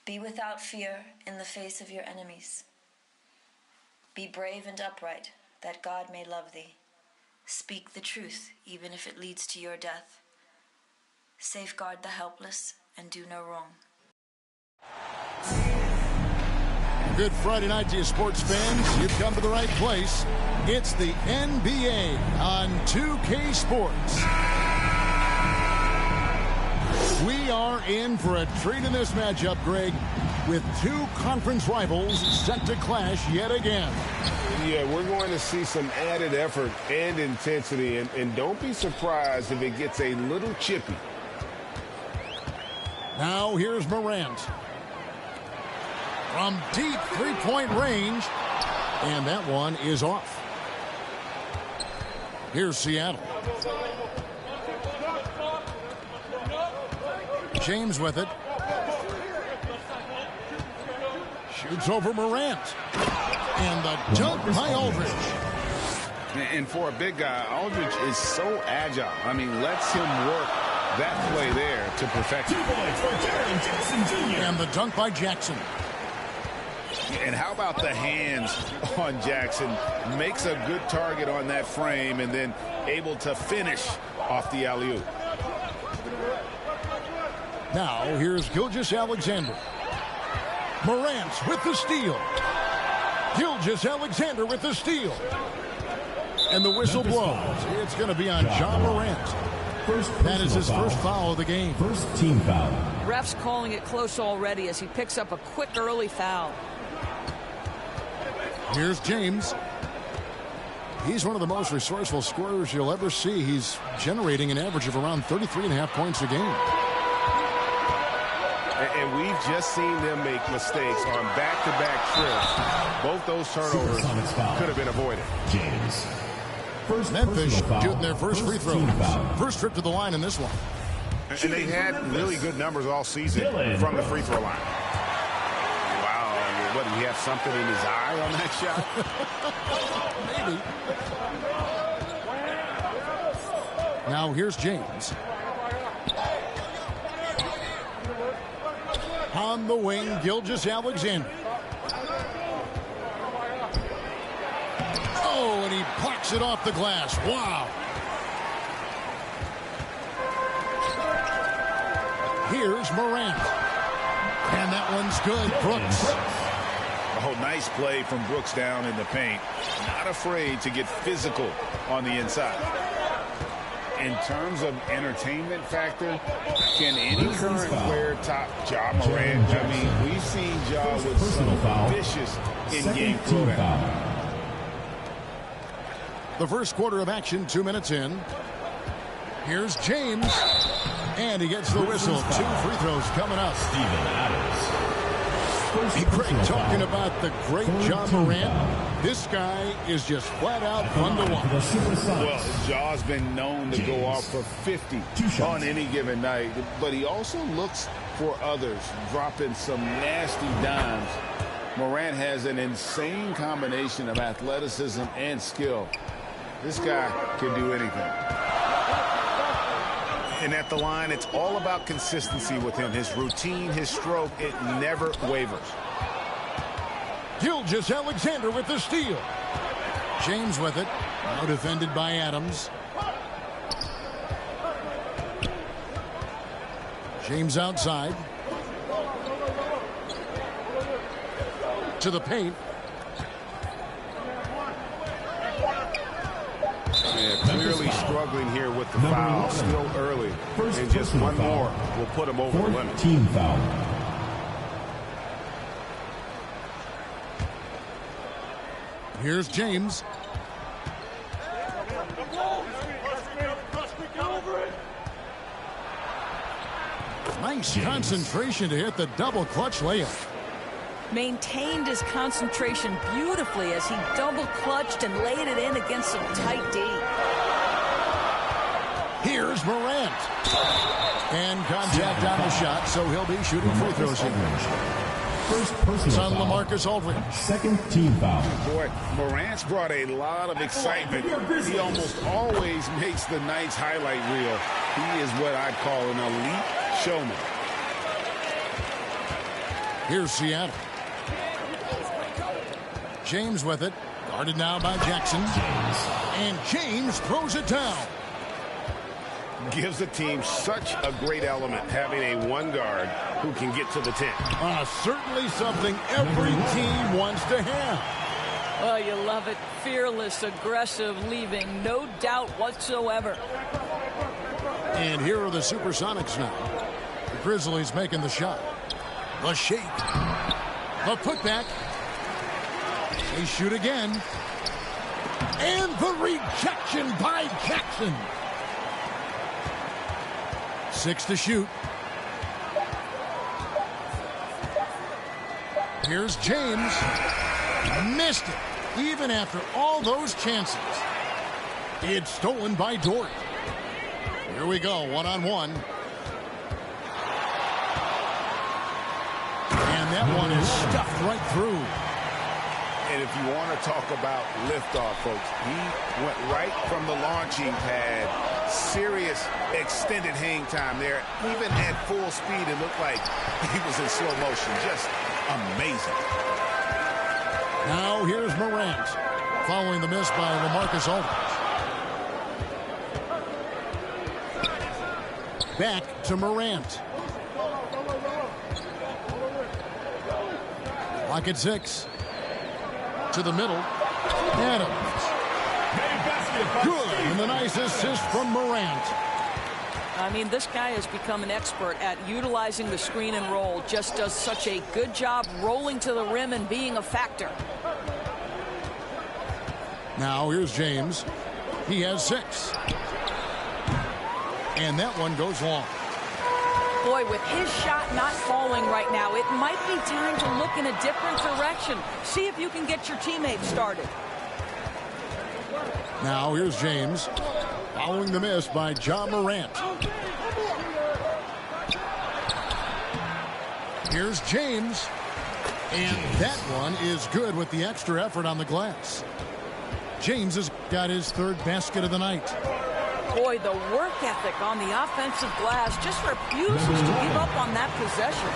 Be without fear in the face of your enemies. Be brave and upright, that God may love thee. Speak the truth, even if it leads to your death. Safeguard the helpless and do no wrong. Good Friday night to you, sports fans. You've come to the right place. It's the NBA on 2K Sports. We are in for a treat in this matchup, Greg, with two conference rivals set to clash yet again. Yeah, we're going to see some added effort and intensity, and don't be surprised if it gets a little chippy. Now here's Morant. From deep three-point range, and that one is off. Here's Seattle. James with it. Shoots over Morant. And the dunk by Aldridge. And for a big guy, Aldridge is so agile. I mean, lets him work that play there to perfection. And the dunk by Jackson. And how about the hands on Jackson? Makes a good target on that frame and then able to finish off the alley-oop. Now, here's Gilgeous-Alexander. Morant with the steal. Gilgeous-Alexander with the steal. And the whistle blows. It's going to be on Ja Morant. That is his first foul of the game. First team foul. Ref's calling it close already as he picks up a quick early foul. Here's James. He's one of the most resourceful scorers you'll ever see. He's generating an average of around 33.5 points a game. And we've just seen them make mistakes on back-to-back trips. Both those turnovers could have been avoided. James. First Memphis shooting their first free throw. First trip to the line in this one. And they had really good numbers all season from the free throw line. Wow, what, do he have something in his eye on that shot? Maybe. Now here's James. On the wing, Gilgeous-Alexander. Oh, and he blocks it off the glass. Wow. Here's Morant. And that one's good. Brooks. Oh, nice play from Brooks down in the paint. Not afraid to get physical on the inside. In terms of entertainment factor, can any current player top Ja Morant? I mean, we've seen Ja with some vicious in-game throwdown. The first quarter of action, 2 minutes in. Here's James. And he gets the whistle. 2 free throws coming up. Steven Adams. Hey, Craig, talking about the great Ja Morant, this guy is just flat out fun to watch. Well, Ja's been known to go off for 50 on any given night, but he also looks for others, dropping some nasty dimes. Morant has an insane combination of athleticism and skill. This guy can do anything. And at the line, it's all about consistency with him. His routine, his stroke, it never wavers. Gilgeous-Alexander with the steal. James with it. Now defended by Adams. James outside. To the paint. Yeah, clearly struggling here with the foul. Still early. And just one more will put him over the limit. Team foul. Here's James. Nice concentration to hit the double clutch layup. Maintained his concentration beautifully as he double clutched and laid it in against some tight D. Here's Morant. And contact on the shot, so he'll be shooting free throws here. First personal foul. Lamarcus Aldridge. Second team foul. Boy, Morant's brought a lot of excitement. He almost always makes the night's highlight reel. He is what I'd call an elite showman. Here's Seattle. James with it. Guarded now by Jackson. And James throws it down. Gives the team such a great element having a one guard who can get to the 10. Certainly something every team wants to have. Oh, you love it. Fearless, aggressive, leaving no doubt whatsoever. And here are the Supersonics now. The Grizzlies making the shot. The shake. The putback. They shoot again. And the rejection by Jackson. 6 to shoot. Here's James. Missed it. Even after all those chances. It's stolen by Dort. Here we go, one-on-one. And that one is stuffed right through. And if you want to talk about liftoff, folks, he went right from the launching pad. Serious extended hang time there. Even at full speed, it looked like he was in slow motion. Just amazing. Now here's Morant. Following the miss by LaMarcus Aldridge. Back to Morant. Clock at 6. To the middle. Adams. Good. And the nice assist from Morant. I mean, this guy has become an expert at utilizing the screen and roll. Just does such a good job rolling to the rim and being a factor. Now here's James. He has 6. And that one goes long. Boy, with his shot not falling right now, it might be time to look in a different direction. See if you can get your teammates started. Now here's James. Following the miss by John Morant. Here's James. And that one is good with the extra effort on the glass. James has got his 3rd basket of the night. Boy, the work ethic on the offensive glass just refuses to give up on that possession.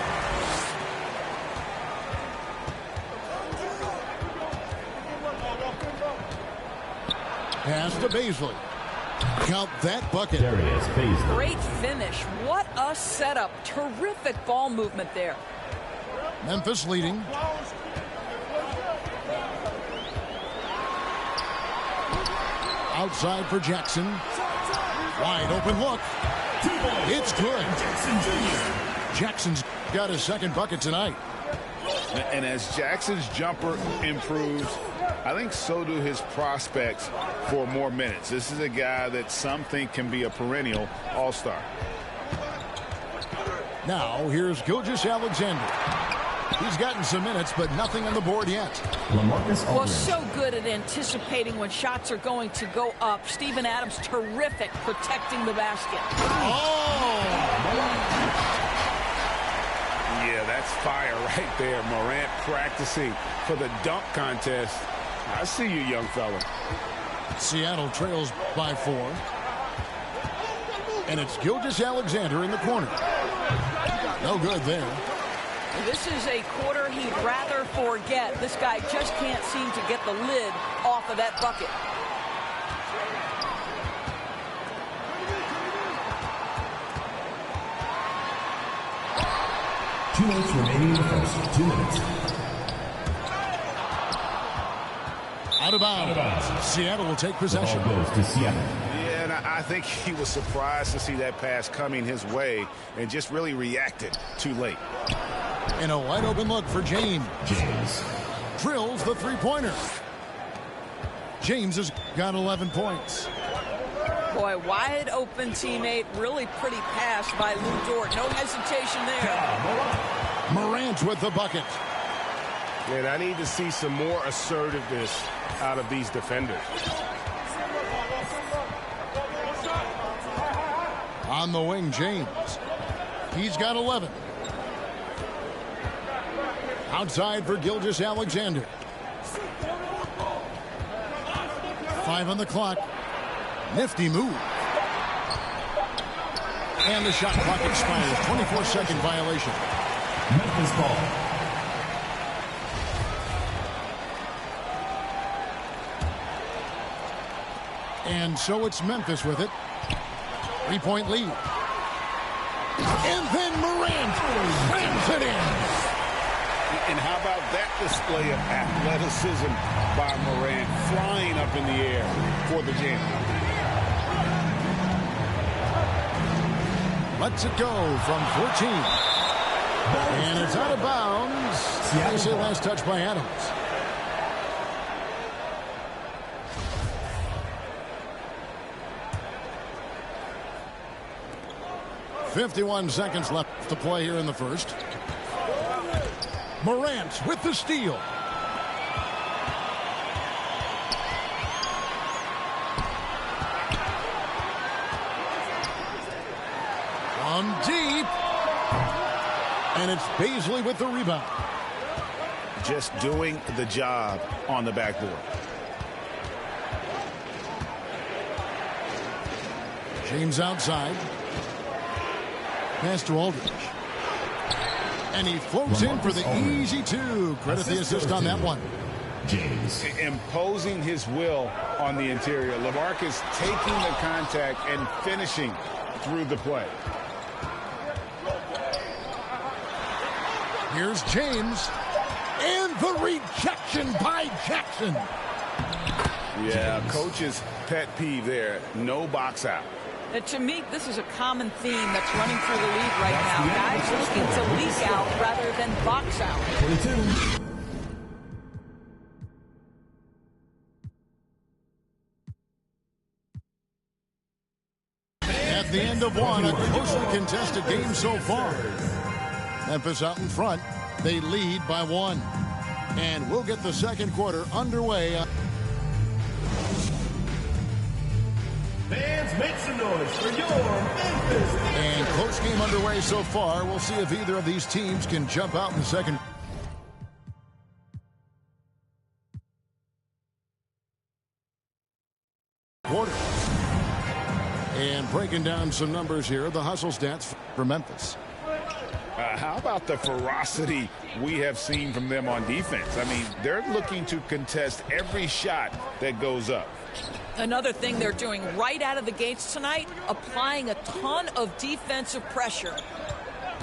Pass to Baisley. Count that bucket. Darius Baisley. Great finish. What a setup. Terrific ball movement there. Memphis leading. Outside for Jackson. Wide open look. It's good. Jackson's got his 2nd bucket tonight. And as Jackson's jumper improves, I think so do his prospects for more minutes. This is a guy that some think can be a perennial all-star. Now here's Gilgeous-Alexander. He's gotten some minutes, but nothing on the board yet. LaMarcus Well, Aldridge. so good at anticipating when shots are going to go up. Steven Adams, terrific protecting the basket. Oh! Yeah, that's fire right there. Morant practicing for the dunk contest. I see you, young fella. Seattle trails by 4. And it's Gilgeous-Alexander in the corner. No good there. This is a quarter he'd rather forget. This guy just can't seem to get the lid off of that bucket. Two minutes remaining in the first. 2 minutes. Out of bounds. Seattle will take possession. Ball goes to Seattle. Yeah, and I think he was surprised to see that pass coming his way and just really reacted too late. And a wide open look for James. James. Drills the 3-pointer. James has got 11 points. Boy, wide open teammate. Really pretty pass by Lou Dort. No hesitation there. Morant with the bucket. And I need to see some more assertiveness out of these defenders. On the wing, James. He's got 11. Outside for Gilgeous-Alexander. 5 on the clock. Nifty move. And the shot clock expires. 24-second violation. Memphis ball. And so it's Memphis with it. 3-point lead. And then Morant slams it in. And how about that display of athleticism by Morant, flying up in the air for the jam. Lets it go from 14. And it's out of bounds. They say last touch by Adams. .51 seconds left to play here in the first. Morant with the steal. From deep. And it's Baisley with the rebound. Just doing the job on the backboard. James outside. Pass to Aldridge. And he floats in for the easy two. Credit the assist on that one. James. Imposing his will on the interior. LaMarcus taking the contact and finishing through the play. Here's James. And the rejection by Jackson. Yeah, coach's pet peeve there. No box out. To me, this is a common theme that's running through the league right now. Guys looking to leak out rather than box out. 22. At the end of one, a closely contested game so far. Memphis out in front. They lead by 1. And we'll get the second quarter underway. Fans, make some noise for your Memphis. And close game underway so far. We'll see if either of these teams can jump out in the second quarter. And breaking down some numbers here, the hustle stats for Memphis. How about the ferocity we have seen from them on defense? I mean, they're looking to contest every shot that goes up. Another thing they're doing right out of the gates tonight, applying a ton of defensive pressure.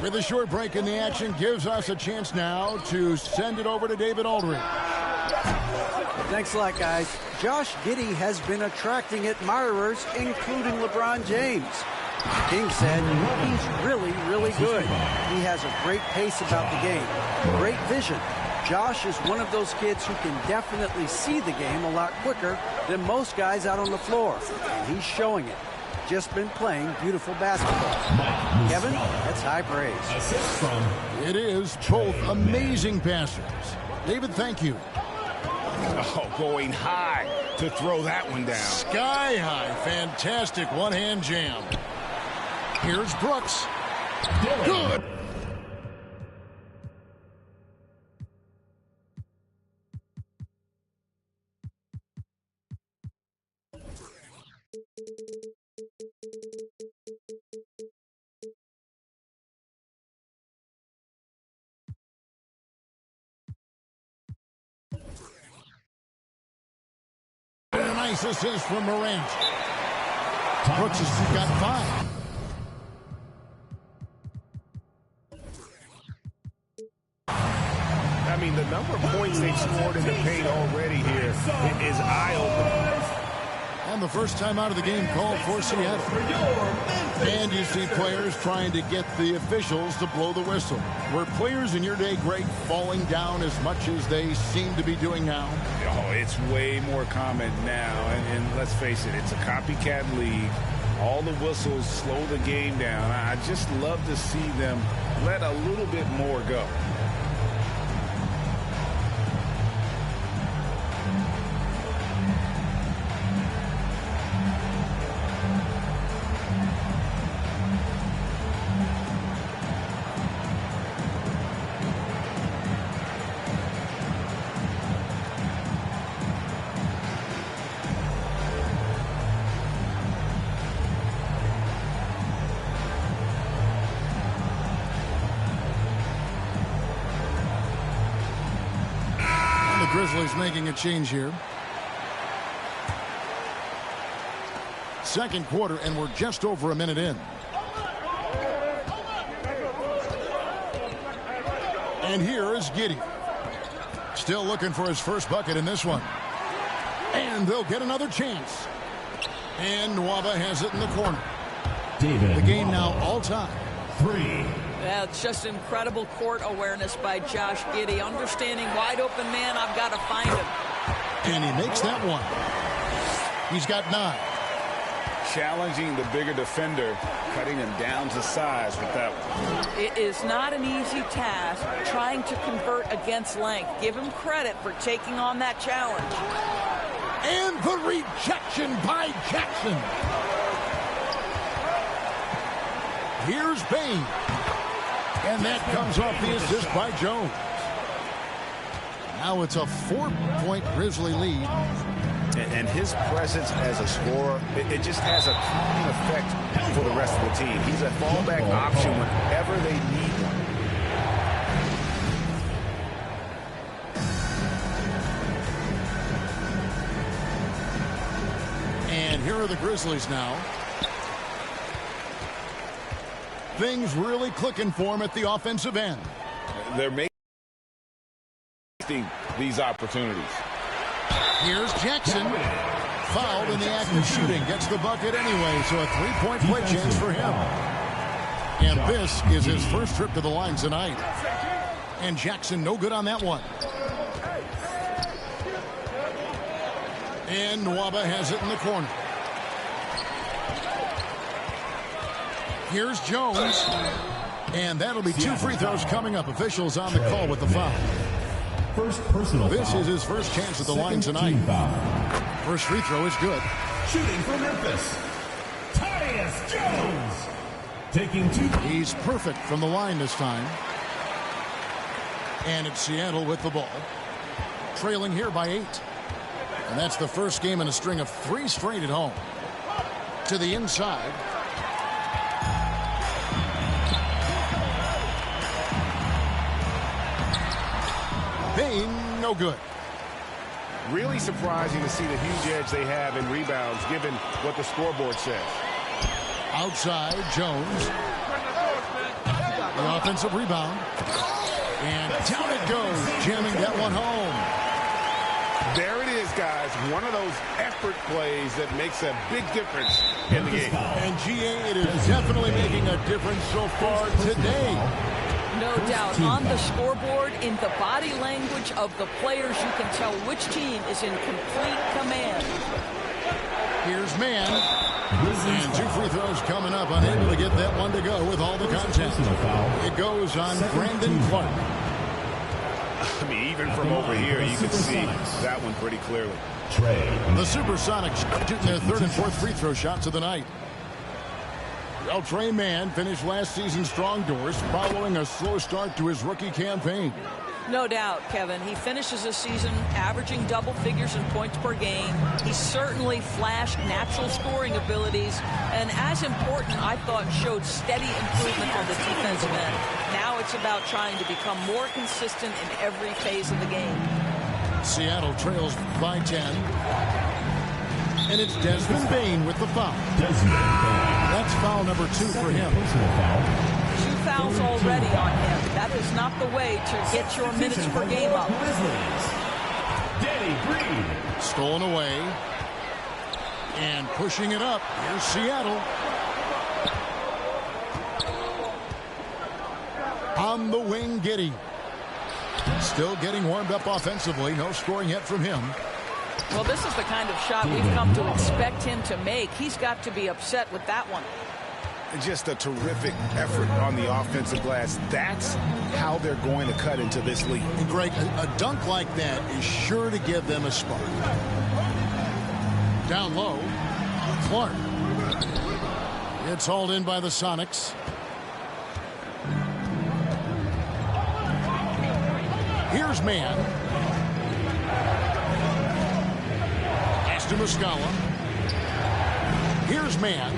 With a short break in the action, gives us a chance now to send it over to David Aldridge. Thanks a lot, guys. Josh Giddey has been attracting admirers, including LeBron James. King said he's really, really good. He has a great pace about the game, great vision. Josh is one of those kids who can definitely see the game a lot quicker than most guys out on the floor. And he's showing it. Just been playing beautiful basketball. Kevin, that's high praise. It is both amazing passers. David, thank you. Oh, going high to throw that one down. Sky high. Fantastic one-hand jam. Here's Brooks. Good. And a nice assist from Morant. Brooks has got 5. I mean, the number of points they've scored in the paint already here is eye-opening. And the first time out of the game called for Seattle. And you see players trying to get the officials to blow the whistle. Were players in your day great falling down as much as they seem to be doing now? Oh, it's way more common now. And let's face it, it's a copycat league. All the whistles slow the game down. I just love to see them let a little bit more go. Grizzlies making a change here. Second quarter, and we're just over a minute in. And here is Giddey. Still looking for his first bucket in this one. And they'll get another chance. And Nwaba has it in the corner. The game now all time. 3. Yeah, it's just incredible court awareness by Josh Giddey. Understanding wide open man, I've got to find him. And he makes that one. He's got 9. Challenging the bigger defender, cutting him down to size with that one. It is not an easy task trying to convert against length. Give him credit for taking on that challenge. And the rejection by Jackson. Here's Bain. And that comes off the assist by Jones. Now it's a 4-point Grizzly lead. And his presence as a scorer, it just has a calming effect for the rest of the team. He's a fallback option whenever they need one. And here are the Grizzlies now. Things really clicking for him at the offensive end. They're making these opportunities. Here's Jackson. Fouled in the act of shooting. Gets the bucket anyway, so a 3-point play chance for him. And this is his first trip to the line tonight. And Jackson no good on that one. And Nwaba has it in the corner. Here's Jones. And that'll be 2 free throws coming up. Officials on the call with the foul. First personal This foul. is his first chance at the line tonight. First free throw is good. Shooting for Memphis, Tyus Jones. Taking 2. He's perfect from the line this time. And it's Seattle with the ball. Trailing here by 8. And that's the first game in a string of 3 straight at home. To the inside. Bain, no good. Really surprising to see the huge edge they have in rebounds, given what the scoreboard says. Outside, Jones. The offensive rebound. And down it goes, jamming that one home. There it is, guys. One of those effort plays that makes a big difference in the game. And GA, it is definitely making a difference so far today. No doubt. On the scoreboard, in the body language of the players, you can tell which team is in complete command. Here's Mann. And 2 free throws coming up. Unable to get that one to go with all the contact. It goes on Brandon Clark. I mean, even from over here, you can see that one pretty clearly. The Supersonics shooting their 3rd and 4th free throw shots of the night. Well, Trey Mann finished last season strong doors following a slow start to his rookie campaign. No doubt, Kevin. He finishes the season averaging double figures in points per game. He certainly flashed natural scoring abilities, and as important, I thought, showed steady improvement on the defensive end. Now it's about trying to become more consistent in every phase of the game. Seattle trails by 10. And it's Desmond Bain with the foul. That's foul number 2 for him. 2 fouls already on him. That is not the way to get your minutes per game up. Stolen away. And pushing it up. Here's Seattle. On the wing, Giddey. Still getting warmed up offensively. No scoring yet from him. Well, this is the kind of shot we've come to expect him to make. He's got to be upset with that one. Just a terrific effort on the offensive glass. That's how they're going to cut into this league. And Greg, a dunk like that is sure to give them a spark. Down low, Clark. It's hauled in by the Sonics. Here's Mann. Pass to Muscala. Here's Mann.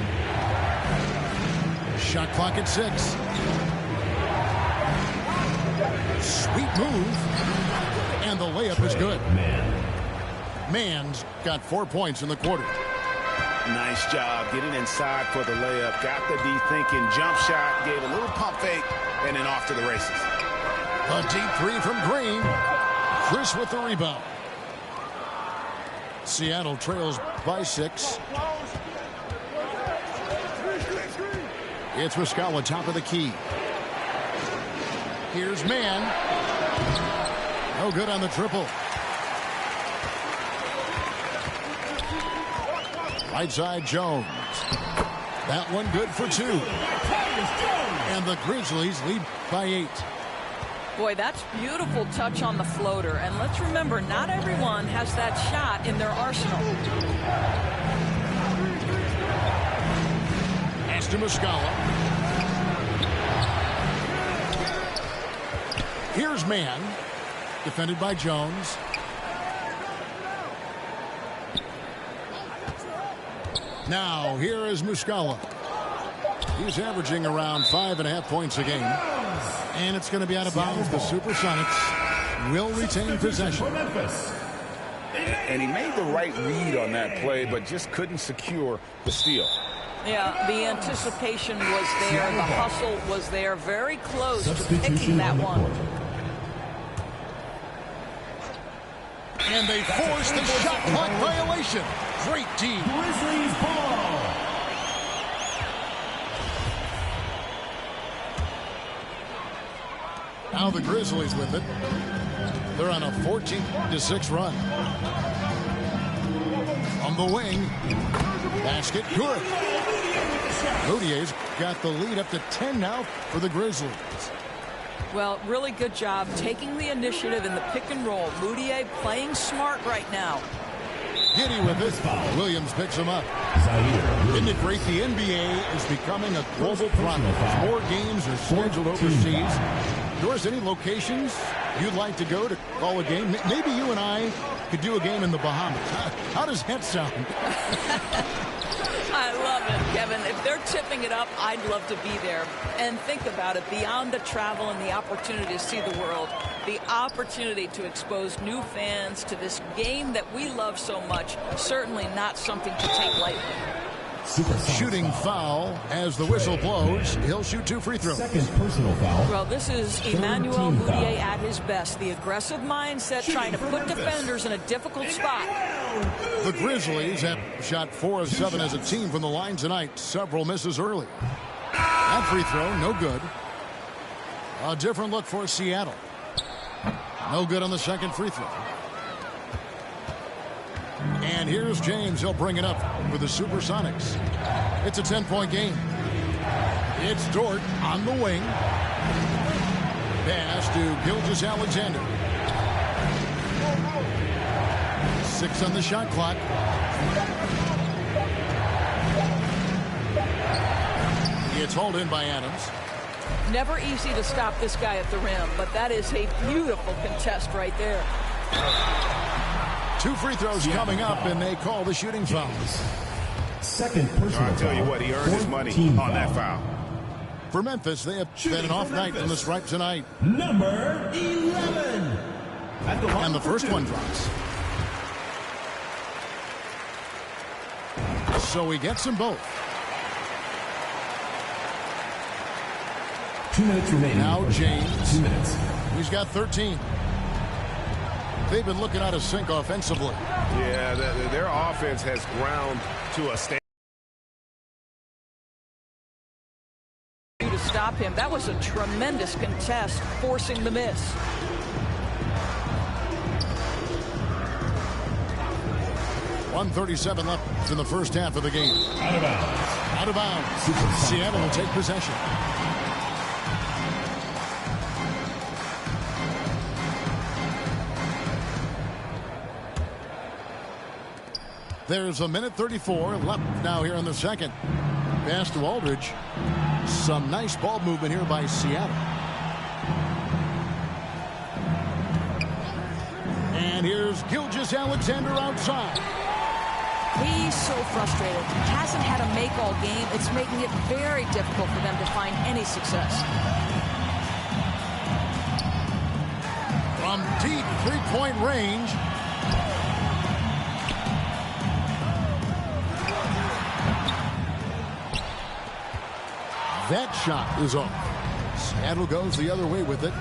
Shot clock at 6. Sweet move. And the layup is good. Mann's got 4 points in the quarter. Nice job getting inside for the layup. Got the D thinking. Jump shot. Gave a little pump fake. And then off to the races. A deep three from Green. Chris with the rebound. Seattle trails by 6. It's Muscala, top of the key. Here's Mann. No good on the triple. Right side, Jones. That one good for 2. And the Grizzlies lead by 8. Boy, that's beautiful touch on the floater. And let's remember, not everyone has that shot in their arsenal. Pass to Muscala. Here's Mann. Defended by Jones. Now, here is Muscala. He's averaging around 5.5 points a game. And it's going to be out of bounds. The Supersonics will retain possession. And he made the right read on that play, but just couldn't secure the steal. Yeah, the anticipation was there. The hustle was there. Very close to picking that one. And they force the shot clock violation. Great team. Grizzlies ball. Now the Grizzlies with it. They're on a 14-6 run. On the wing. Basket good. Moutier's got the lead up to 10 now for the Grizzlies. Well, really good job taking the initiative in the pick and roll. Moutier playing smart right now. Giddy with it. Williams picks him up. Isn't it great? The NBA is becoming a global product. More games are scheduled overseas. Doris, any locations you'd like to go to call a game? Maybe you and I could do a game in the Bahamas. How does that sound? I love it, Kevin. If they're tipping it up, I'd love to be there. And think about it, beyond the travel and the opportunity to see the world, the opportunity to expose new fans to this game that we love so much, certainly not something to take lightly. Shooting foul as the whistle blows. He'll shoot 2 free throws. Second personal foul. Well, this is Emmanuel Moutier at his best. The aggressive mindset, trying to put defenders in a difficult spot. The Grizzlies have shot 4 of 7 as a team from the line tonight. Several misses early. That free throw, no good. A different look for Seattle. No good on the second free throw. And here's James. He'll bring it up for the Supersonics. It's a 10-point game. It's Dort on the wing. Pass to Gilgeous-Alexander. 6 on the shot clock. It's hauled in by Adams. Never easy to stop this guy at the rim, but that is a beautiful contest right there. 2 free throws coming up, and they call the shooting foul. Second personal foul. I'll tell you what, he earned his money on that foul. For Memphis, they have had an off night from the stripe tonight. Number 11. And the first one drops. So he gets them both. 2 minutes remaining. Now James. 2 minutes. He's got 13. They've been looking out of sync offensively. Yeah, their offense has ground to a stand. To stop him, that was a tremendous contest, forcing the miss. .137 left in the first half of the game. Out of bounds. Out of bounds. Seattle will take possession. There's a minute 34 left now here in the second. Pass to Aldridge. Some nice ball movement here by Seattle. And here's Gilgeous-Alexander outside. He's so frustrated. Hasn't had a make all game. It's making it very difficult for them to find any success. From deep three-point range. That shot is off. Seattle goes the other way with it.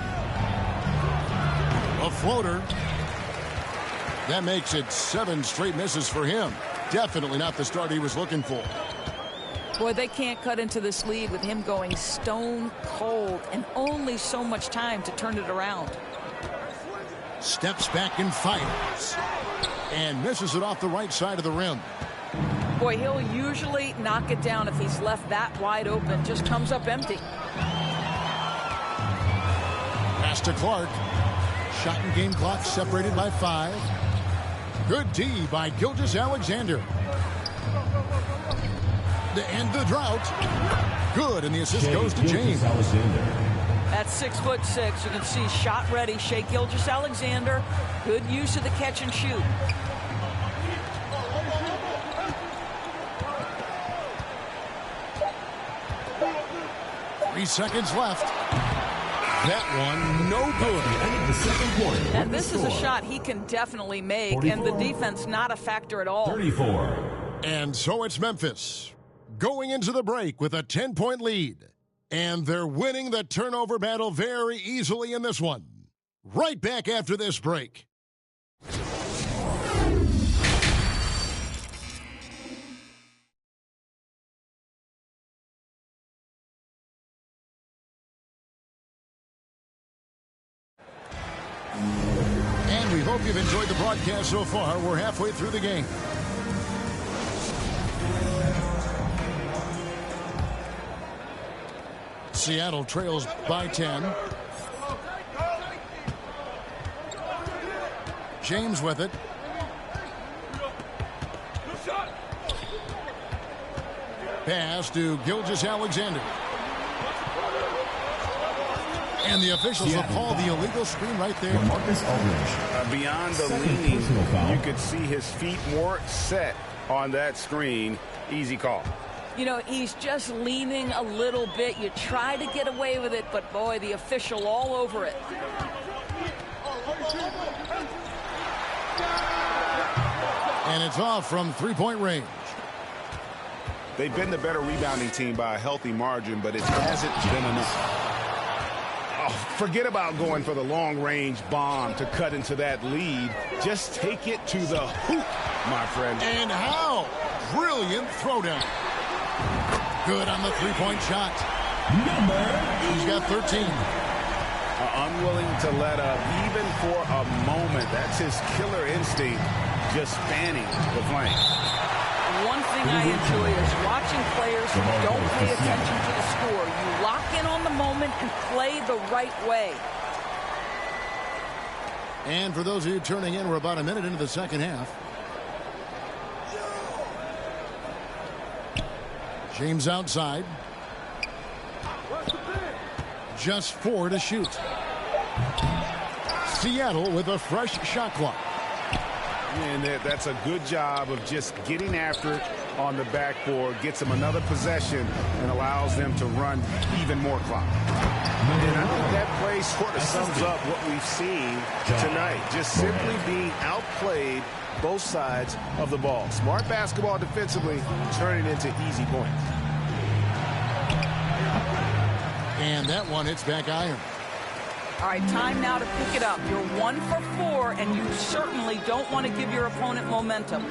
A floater. That makes it 7 straight misses for him. Definitely not the start he was looking for. Boy, they can't cut into this lead with him going stone cold and only so much time to turn it around. Steps back and fires. And misses it off the right side of the rim. Boy, he'll usually knock it down if he's left that wide open. Just comes up empty. Pass to Clark. Shot and game clock separated by 5. Good D by Gilgeous-Alexander. To end the drought. Good, and the assist goes to James. At 6'6", you can see shot ready. Shea Gilgeous-Alexander. Good use of the catch and shoot. 3 seconds left. That one, no good. And this is a shot he can definitely make, 44. And the defense not a factor at all. 34. And so it's Memphis going into the break with a 10-point lead. And they're winning the turnover battle very easily in this one. Right back after this break. And we hope you've enjoyed the broadcast so far. We're halfway through the game. Seattle trails by 10. James with it. Pass to Gilgeous-Alexander. And the officials have called the illegal screen right there. Beyond the leaning, you could see his feet more set on that screen. Easy call. You know, he's just leaning a little bit. You try to get away with it, but boy, the official all over it. And it's off from three-point range. They've been the better rebounding team by a healthy margin, but it hasn't been enough. Oh, forget about going for the long-range bomb to cut into that lead. Just take it to the hoop, my friend. And how? Brilliant throwdown. Good on the three-point shot. He's got 13. Unwilling to let up even for a moment. That's his killer instinct, just spanning the flank. One thing I enjoy is watching players who don't pay attention to the score. You lock in on the moment and play the right way. And for those of you turning in, we're about a minute into the second half. James outside. Just 4 to shoot. Seattle with a fresh shot clock. And that's a good job of just getting after it on the backboard. Gets them another possession and allows them to run even more clock. And I think that play sort of sums up what we've seen tonight. Just simply being outplayed both sides of the ball. Smart basketball defensively, turning into easy points. And that one hits back iron. All right, time now to pick it up. You're 1 for 4, and you certainly don't want to give your opponent momentum.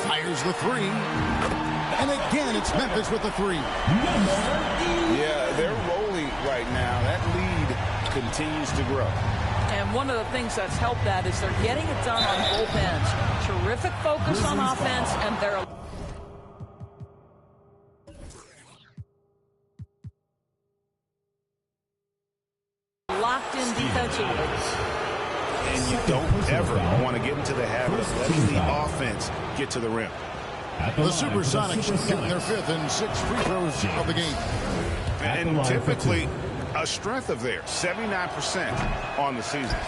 Fires the 3. And again, it's Memphis with the 3. Yeah, they're rolling right now. That lead continues to grow. And one of the things that's helped that is they're getting it done on both ends. Terrific focus on offense, and they're locked in defensively. And you don't ever want to get into the habit of letting the offense get to the rim. The Supersonics getting their 5th and 6th free throws of the game. And typically a strength of theirs, 79% on the season.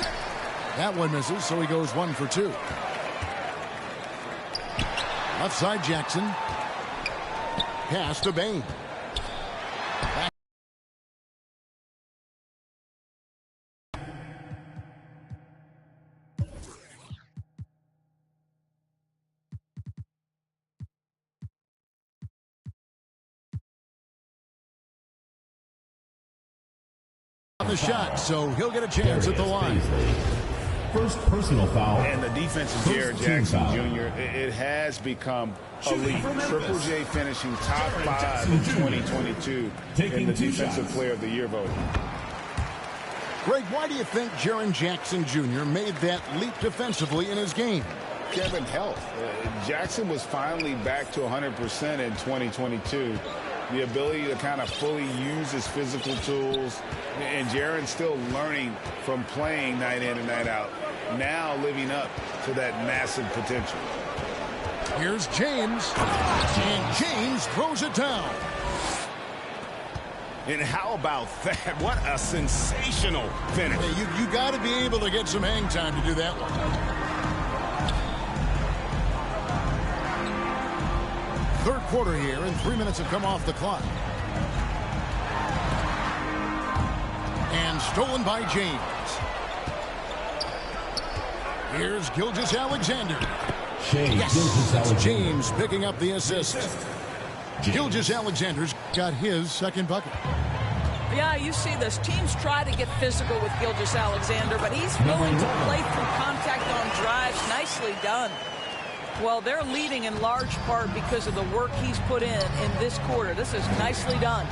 That one misses, so he goes 1 for 2. Left side Jackson. Pass to Bain. the shot, so he'll get a chance at the line. First personal foul. And the defense of Jared Jackson Jr., it has become elite. Triple J finishing top 5 in 2022 in the Defensive Player of the Year voting. Greg, why do you think Jaren Jackson Jr. made that leap defensively in his game? Kevin, health. Jackson was finally back to 100% in 2022. The ability to kind of fully use his physical tools. And Jaren's still learning from playing night in and night out. Now living up to that massive potential. Here's James. And James throws it down. And how about that? What a sensational finish. Hey, you got to be able to get some hang time to do that one. Third quarter here, and 3 minutes have come off the clock. And stolen by James. Here's Gilgeous-Alexander. Yes, James picking up the assist. Gilgeous-Alexander's got his second bucket. Yeah, you see this. Teams try to get physical with Gilgeous-Alexander, but he's willing to play through contact on drives. Nicely done. Well, they're leading in large part because of the work he's put in this quarter. This is nicely done.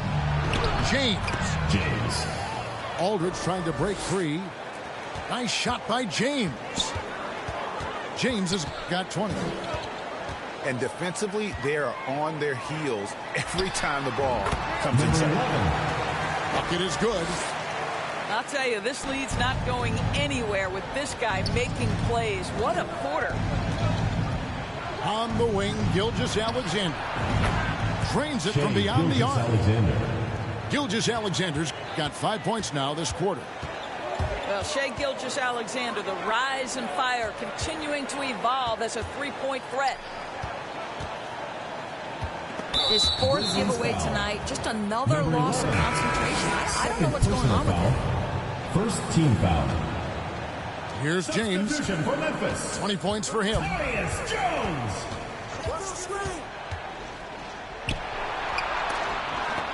James. Aldridge trying to break free. Nice shot by James. James has got 20. And defensively, they are on their heels every time the ball comes inside. Bucket is good. I'll tell you, this lead's not going anywhere with this guy making plays. What a quarter. On the wing, Gilgeous-Alexander. Trains it from beyond the arc. Gilgeous-Alexander's got 5 points now this quarter. Well, Shai Gilgeous-Alexander, the rise and fire, continuing to evolve as a three-point threat. His fourth giveaway tonight, just another loss of concentration. I don't know what's going on with him. First team foul. Here's James. For Memphis. 20 points for him. Jones.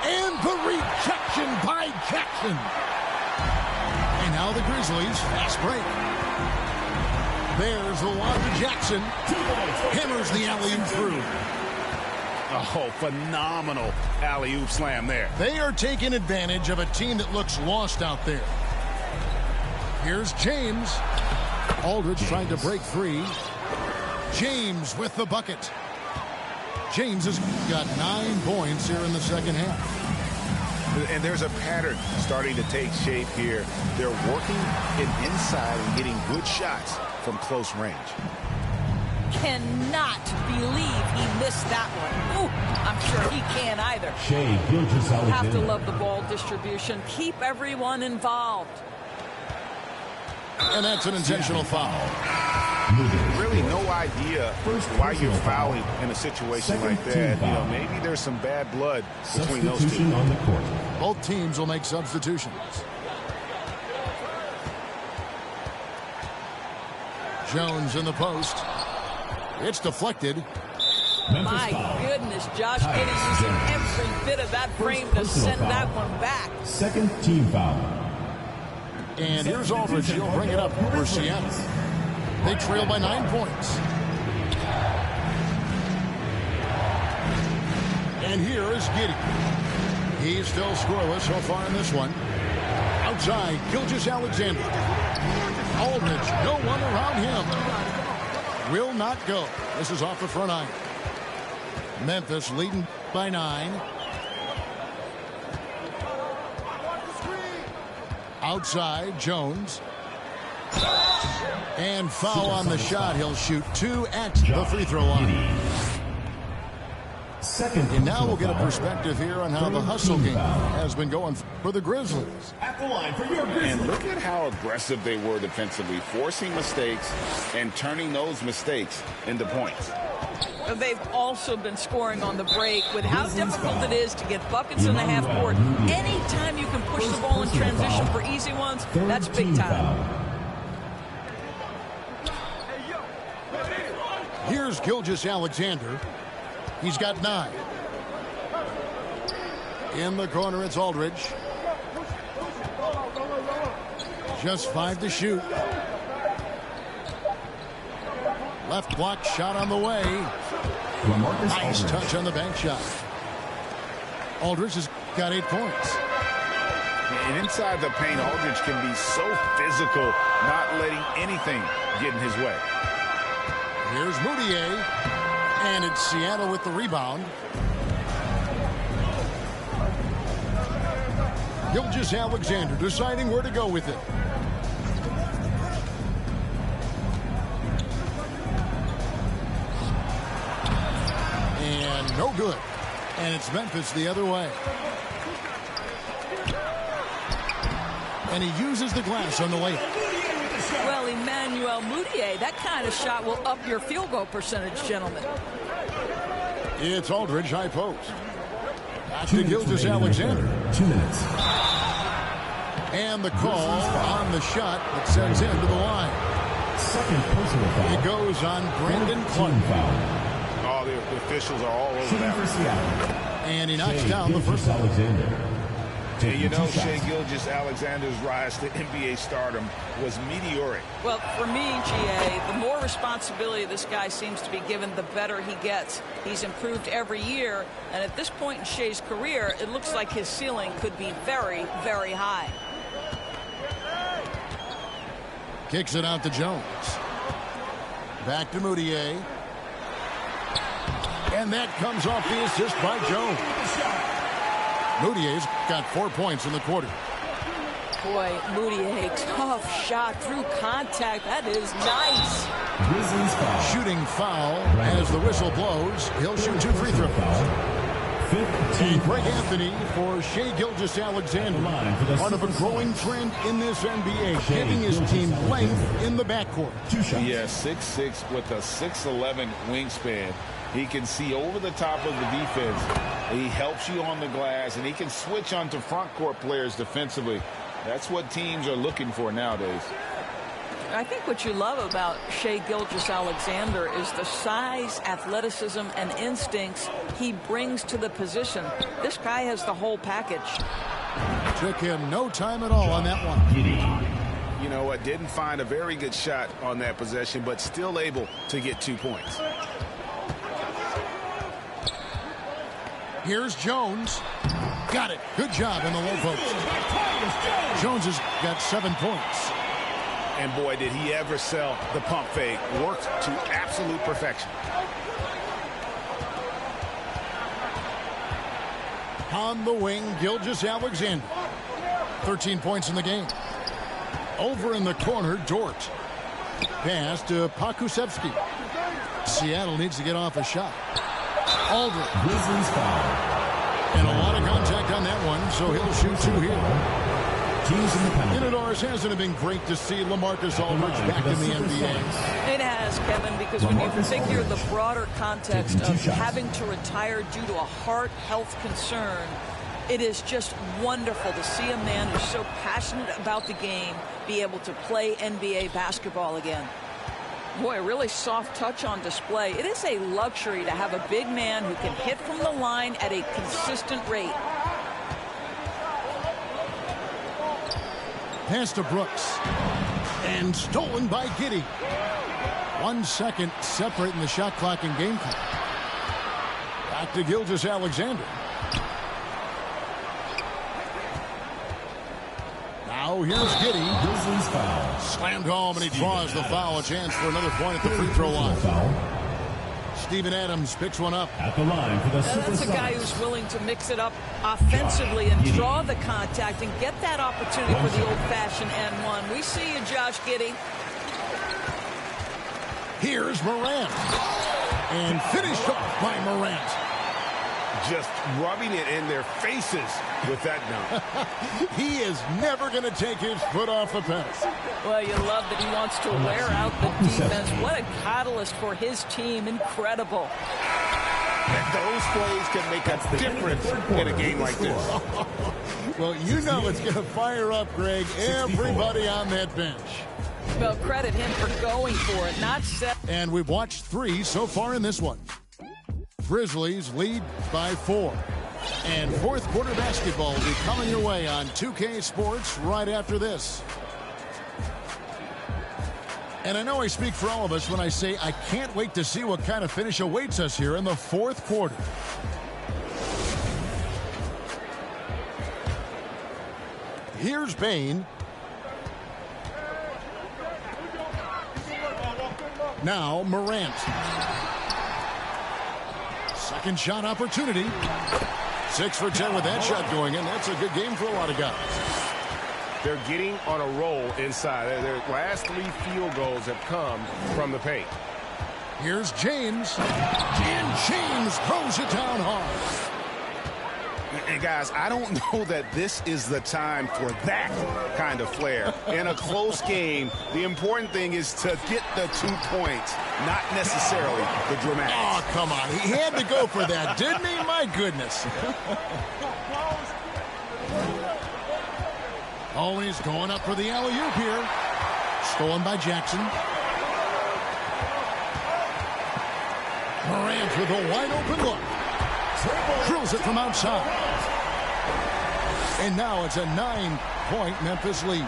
And the rejection by Jackson. And now the Grizzlies fast break. There's the lob to Jackson. Hammers the alley-oop through. Oh, phenomenal alley-oop slam there. They are taking advantage of a team that looks lost out there. Here's James. Aldridge trying to break free. James with the bucket. James has got 9 points here in the second half. And there's a pattern starting to take shape here. They're working it inside and getting good shots from close range. Cannot believe he missed that one. Ooh, I'm sure he can't either. Shai Gilgeous-Alexander. Have to love the ball distribution. Keep everyone involved. And that's an intentional foul. Really no idea why you're fouling in a situation like that. You know, maybe there's some bad blood between those two. On the court. Both teams will make substitutions. Jones in the post. It's deflected. My goodness, Josh Giddey using every bit of that frame to send that one back. Second team foul. And here's Aldridge. He'll bring it up for Seattle. They trail by 9 points. And here is Giddey. He's still scoreless so far in this one. Outside, Gilgeous-Alexander. Aldridge, no one around him. Will not go. This is off the front iron. Memphis leading by 9. Outside, Jones. And foul on the shot. He'll shoot 2 at the free throw line. And now we'll get a perspective here on how the hustle game has been going for the Grizzlies. At the line for your Grizzlies. And look at how aggressive they were defensively, forcing mistakes and turning those mistakes into points. They've also been scoring on the break with how difficult it is to get buckets in the half court. Anytime you can push the ball in transition for easy ones, that's big time. Here's Gilgeous-Alexander. He's got 9. In the corner, it's Aldridge. Just 5 to shoot. Left block shot on the way. Nice touch on the bank shot. Aldridge has got 8 points. And inside the paint, Aldridge can be so physical, not letting anything get in his way. Here's Moutier. And it's Seattle with the rebound. Gilgeous-Alexander deciding where to go with it. And no good. And it's Memphis the other way. And he uses the glass on the layup. Well, Emmanuel Moutier, that kind of shot will up your field goal percentage, gentlemen. It's Aldridge, high post. Back to Gilgeous-Alexander. 2 minutes. And the call on the shot that sends him to the line. Second personal foul. It goes on Brandon Clark. Oh, the officials are all over Shooting that. for Seattle. And he knocks down the first one. Alexander. And you know, 2 Shai shots. Gilgeous-Alexander's rise to NBA stardom was meteoric. Well, for me, GA, the more responsibility this guy seems to be given, the better he gets. He's improved every year, and at this point in Shai's career, it looks like his ceiling could be very, very high. Kicks it out to Jones. Back to Moutier. And that comes off the assist by Jones. Moutier's got 4 points in the quarter. Boy, Moutier, tough shot through contact. That is nice. Grizzlies foul. Shooting foul as the whistle blows. He'll shoot 2 free throws. Fifth team And Greg Anthony for Shai Gilgeous-Alexander. Part of a growing trend in this NBA, giving his team length in the backcourt. 2 shots. Yeah, 6'6" with a 6'11" wingspan. He can see over the top of the defense. He helps you on the glass, and he can switch onto front court players defensively. That's what teams are looking for nowadays. I think what you love about Shai Gilgeous-Alexander is the size, athleticism, and instincts he brings to the position. This guy has the whole package. Took him no time at all on that one. You know what? Didn't find a very good shot on that possession, but still able to get 2 points. Here's Jones. Got it. Good job in the low post. Jones has got 7 points. And boy, did he ever sell the pump fake. Worked to absolute perfection. On the wing, Gilgeous-Alexander. 13 points in the game. Over in the corner, Dort. Pass to Pakusevsky. Seattle needs to get off a shot. Aldridge. Grizzlies foul. And a lot of contact on that one, so he'll shoot 2 here. Teams in the penalty. Inadors, hasn't it been great to see LaMarcus Aldridge back in the NBA? It has, Kevin, because when you figure the broader context Taking 2 of shots. having to retire due to a heart health concern, it is just wonderful to see a man who's so passionate about the game be able to play NBA basketball again. Boy, a really soft touch on display. It is a luxury to have a big man who can hit from the line at a consistent rate. Pass to Brooks. And stolen by Giddey. 1 second separating the shot clock and game clock. Back to Gilgeous-Alexander. Now here's Giddey. Grizzlies foul. Slammed home, and he draws the foul. A chance for another point at the free throw line. Foul. Steven Adams picks one up. At the line for the That's a guy Supersonics. who's willing to mix it up offensively and draw the contact and get that opportunity for the old-fashioned N1. We see you, Josh Giddey. Here's Morant. And finished off by Morant. Just rubbing it in their faces with that dunk. He is never going to take his foot off the pedal. Well, you love that he wants to wear out the defense. What a catalyst for his team. Incredible. And those plays can make a difference in a game like this. Well, you know it's going to fire up, Greg, everybody on that bench. Well, credit him for going for it, not set. And we've watched 3 so far in this one. Grizzlies lead by 4. And fourth quarter basketball will be coming your way on 2K Sports right after this. And I know I speak for all of us when I say I can't wait to see what kind of finish awaits us here in the fourth quarter. Here's Bain. Now Morant. Second shot opportunity. 6 for 10 with that shot going in. That's a good game for a lot of guys. They're getting on a roll inside. Their last 3 field goals have come from the paint. Here's James. And James throws it down hard. And guys, I don't know that this is the time for that kind of flair. In a close game, the important thing is to get the 2 points, not necessarily the dramatics. Oh, come on. He had to go for that, didn't he? My goodness. Always going up for the alley-oop here. Stolen by Jackson. Morant with a wide-open look. Drills it from outside. And now it's a 9-point Memphis lead.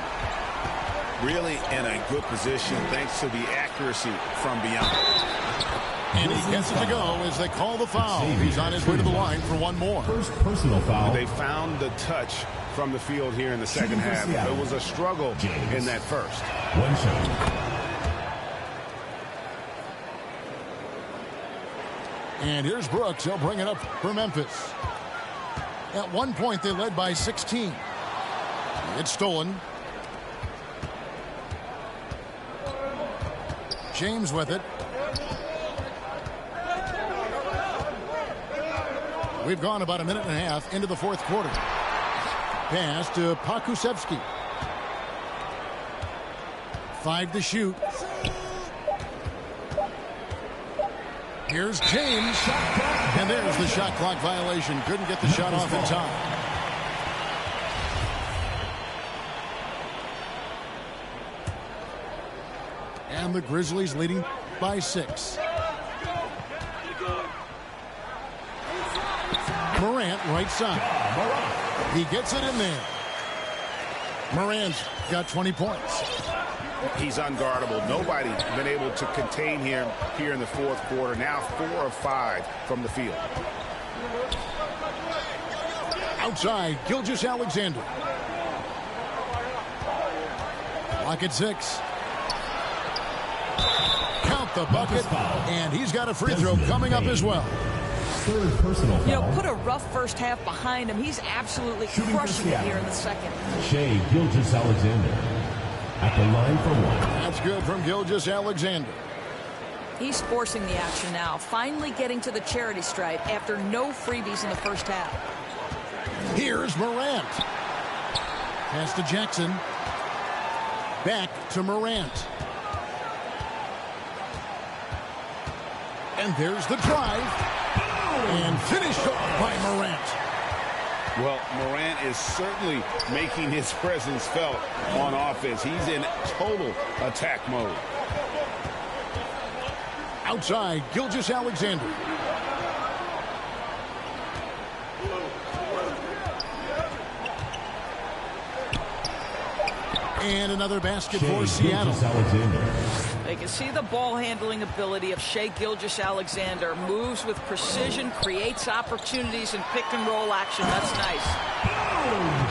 Really in a good position thanks to the accuracy from beyond. And he gets it to go as they call the foul. He's on his way to the line for one more. First personal foul. They found the touch from the field here in the second half. It was a struggle in that first. One shot. And here's Brooks. He'll bring it up for Memphis. At one point, they led by 16. It's stolen. James with it. We've gone about a minute and a half into the fourth quarter. Pass to Pokusevski. 5 to shoot. Here's James. And there's the shot clock violation. Couldn't get the shot off in time. And the Grizzlies leading by 6. Morant, right side. He gets it in there. Morant's got 20 points. He's unguardable. Nobody's been able to contain him here in the fourth quarter. Now 4 of 5 from the field. Outside, Gilgeous-Alexander. Clock at 6. Count the bucket, and he's got a free throw coming up as well. Third personal foul. You know, put a rough first half behind him. He's absolutely crushing it here in the second. Shai Gilgeous-Alexander at the line for one. That's good from Gilgeous-Alexander. He's forcing the action now, finally getting to the charity stripe after no freebies in the first half. Here's Morant. Pass to Jackson. Back to Morant. And there's the drive. And finished off by Morant. Well, Morant is certainly making his presence felt on offense. He's in total attack mode. Outside, Gilgeous-Alexander. And another basket for Seattle. They can see the ball handling ability of Shai Gilgeous-Alexander. Moves with precision, creates opportunities in pick and roll action. That's nice.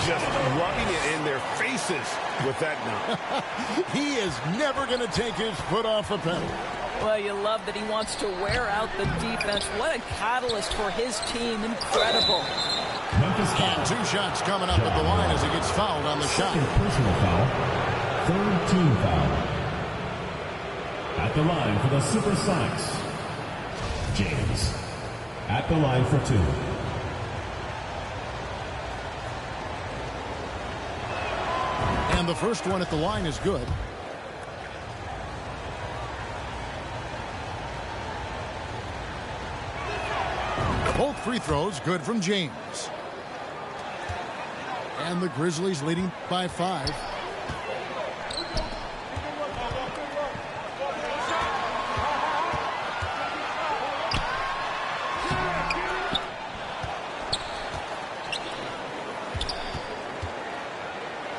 Just rubbing it in their faces with that dunk. He is never going to take his foot off the pedal. Well, you love that he wants to wear out the defense. What a catalyst for his team. Incredible. And 2 shots coming up at the line as he gets fouled on the shot. Personal foul. Third team foul. At the line for the Supersonics, James. At the line for 2. And the first one at the line is good. Both free throws good from James. And the Grizzlies leading by 5.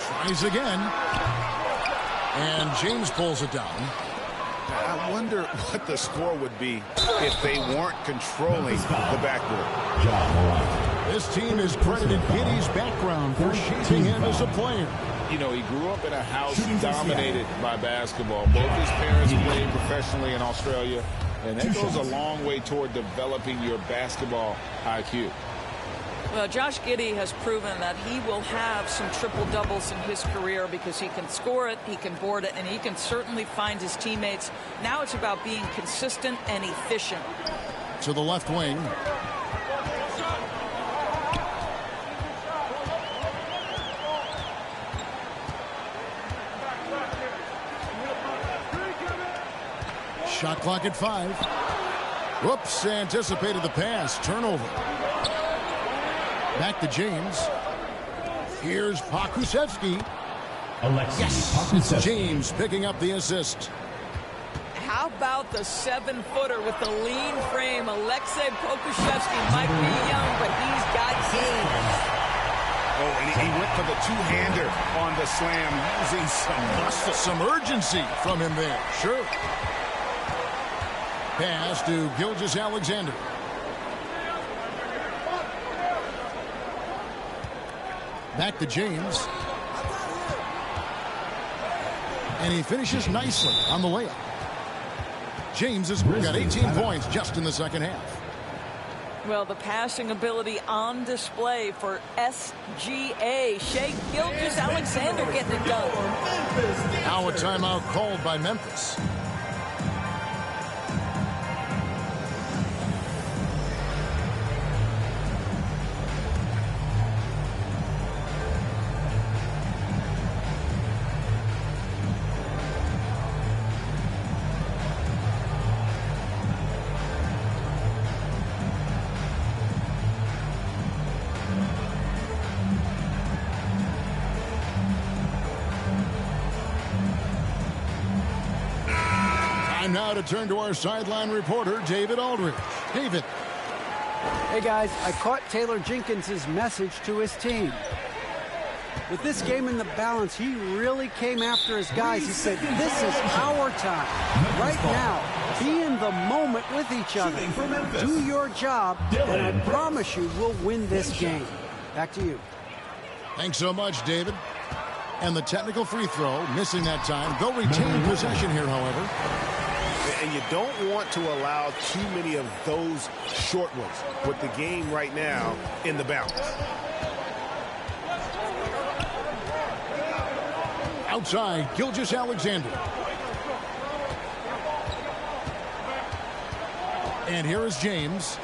Tries again. And James pulls it down. I wonder what the score would be if they weren't controlling the backboard. This team is credited Giddey's background for shaping him as a player. You know, he grew up in a house dominated by basketball. Both his parents played professionally in Australia, and that goes a long way toward developing your basketball IQ. Well, Josh Giddey has proven that he will have some triple-doubles in his career because he can score it, he can board it, and he can certainly find his teammates. Now it's about being consistent and efficient. To the left wing. Shot clock at 5. Whoops, anticipated the pass. Turnover. Back to James. Here's Pokusevski. Yes, it's James picking up the assist. How about the 7-footer with the lean frame? Alexei Pokusevski might be young, but he's got game. Oh, and he went for the two-hander on the slam, using some muscle. Some urgency from him there. Sure. Pass to Gilgeous-Alexander. Back to James. And he finishes nicely on the layup. James has got 18 points just in the second half. Well, the passing ability on display for SGA. Shea Gilgeous-Alexander getting it done. Now a timeout called by Memphis. Now to turn to our sideline reporter, David Aldridge. David. Hey, guys, I caught Taylor Jenkins' message to his team. With this game in the balance, he really came after his guys. He said, this is our time. Right now, be in the moment with each other. Do your job, and I promise you we'll win this game. Back to you. Thanks so much, David. And the technical free throw, missing that time. They'll retain possession here, however. And you don't want to allow too many of those short ones with the game right now in the balance. Outside, Gilgeous-Alexander. And here is James.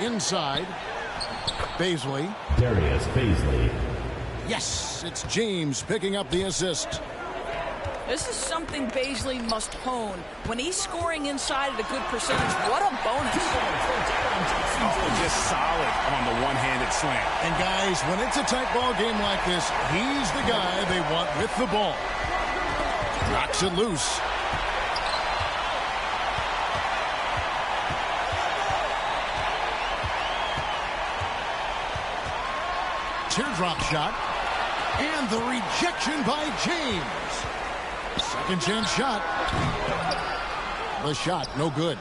Inside, Baisley. Darius Baisley. Yes, it's James picking up the assist. This is something Baisley must hone. When he's scoring inside at a good percentage, what a bonus. Oh, just solid on the one-handed slam. And guys, when it's a tight ball game like this, he's the guy they want with the ball. Knocks it loose. Teardrop shot. And the rejection by James. Second chance shot. The shot, no good.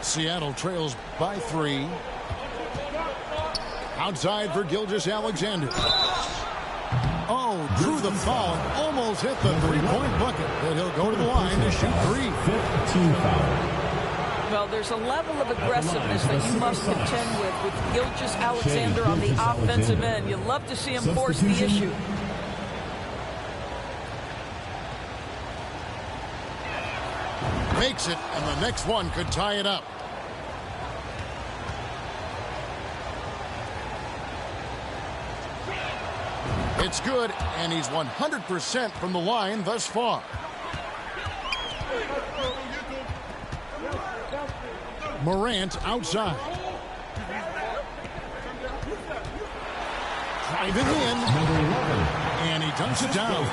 Seattle trails by 3. Outside for Gilgeous-Alexander. Oh, drew the foul and almost hit the three-point bucket. But he'll go to the line to shoot 3. 15 foul. Well, there's a level of aggressiveness that you must contend with Gilgeous-Alexander on the offensive end. You love to see him force the issue. Makes it, and the next one could tie it up. It's good, and he's 100% from the line thus far. Morant outside. Driving in. And he dunks it down.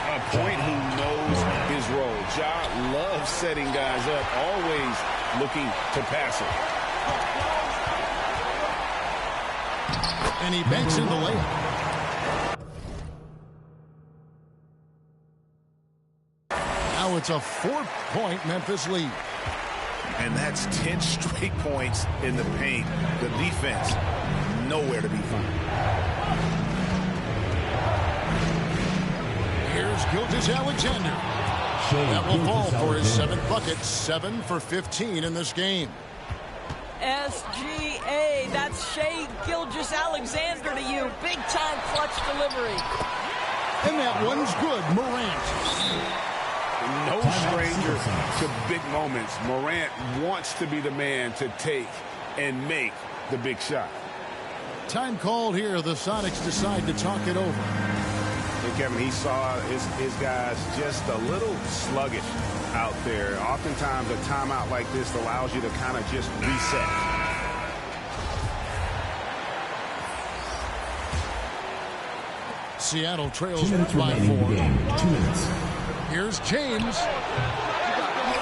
A point who knows his role. Ja loves setting guys up, always looking to pass it. And he banks in the layup. Now it's a 4-point Memphis lead. And that's 10 straight points in the paint. The defense, nowhere to be found. Here's Gilgeous-Alexander. That will fall for his 7th bucket, 7 for 15 in this game. SGA, that's Shai Gilgeous-Alexander to you. Big-time clutch delivery. And that one's good, Morant. No stranger to big moments. Morant wants to be the man to take and make the big shot. Time called here. The Sonics decide to talk it over. And Kevin, he saw his guys just a little sluggish out there. Oftentimes a timeout like this allows you to kind of just reset. Seattle trails 2 minutes by remaining in 4. the game. 2 minutes. Here's James.